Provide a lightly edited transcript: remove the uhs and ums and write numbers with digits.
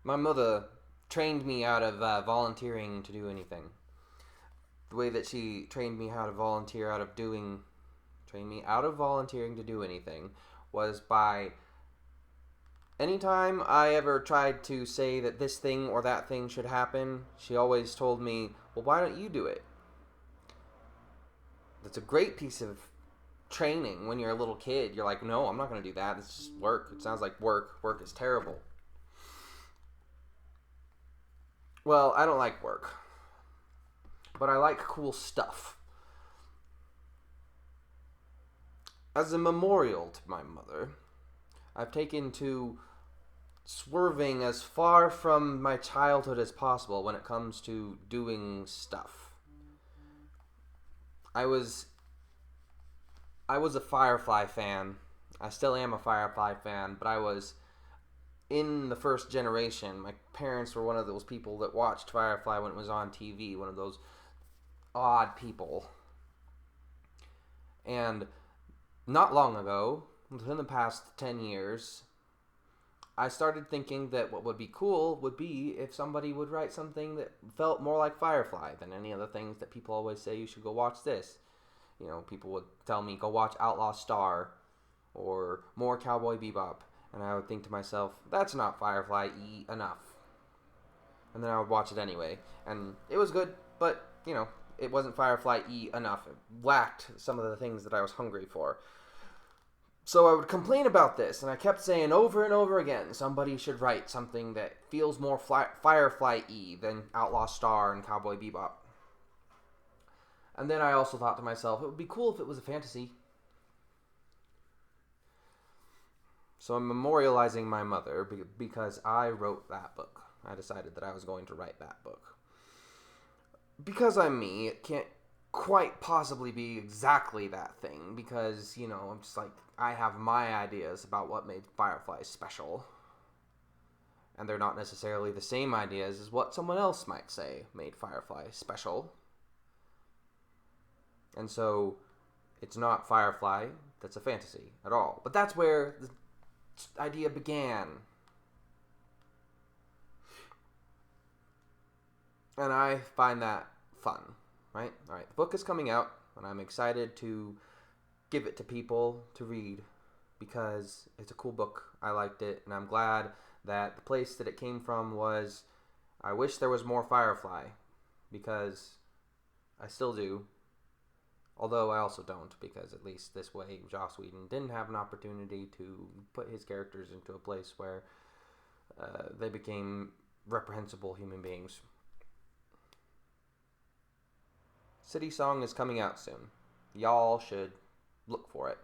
My mother trained me out of volunteering to do anything. The way that she trained me how to volunteer out of doing, train me out of volunteering to do anything was by anytime I ever tried to say that this thing or that thing should happen, she always told me, well, why don't you do it? That's a great piece of training when you're a little kid. You're like, no, I'm not going to do that. It's just work. It sounds like work. Work is terrible. Well, I don't like work, but I like cool stuff. As a memorial to my mother, I've taken to swerving as far from my childhood as possible when it comes to doing stuff. I was I was a Firefly fan. I still am a Firefly fan, but I was in the first generation. My parents were one of those people that watched Firefly when it was on TV, one of those odd people. And not long ago, within the past 10 years, I started thinking that what would be cool would be if somebody would write something that felt more like Firefly than any of the things that people always say you should go watch this. You know, people would tell me go watch Outlaw Star or more Cowboy Bebop, and I would think to myself, that's not Firefly enough. And then I would watch it anyway, and it was good, but it wasn't Firefly enough. It lacked some of the things that I was hungry for. So I would complain about this, and I kept saying over and over again, somebody should write something that feels more Firefly-y than Outlaw Star and Cowboy Bebop. And then I also thought to myself, it would be cool if it was a fantasy. So I'm memorializing my mother because I wrote that book. I decided that I was going to write that book. Because I'm me, it can't quite possibly be exactly that thing because, I'm just like, I have my ideas about what made Firefly special. And they're not necessarily the same ideas as what someone else might say made Firefly special. And so, it's not Firefly that's a fantasy at all. But that's where the idea began. And I find that fun, right? All right, the book is coming out, and I'm excited to give it to people to read because it's a cool book. I liked it, and I'm glad that the place that it came from was, I wish there was more Firefly, because I still do. Although I also don't, because at least this way Joss Whedon didn't have an opportunity to put his characters into a place where they became reprehensible human beings. City Song is coming out soon. Y'all should look for it.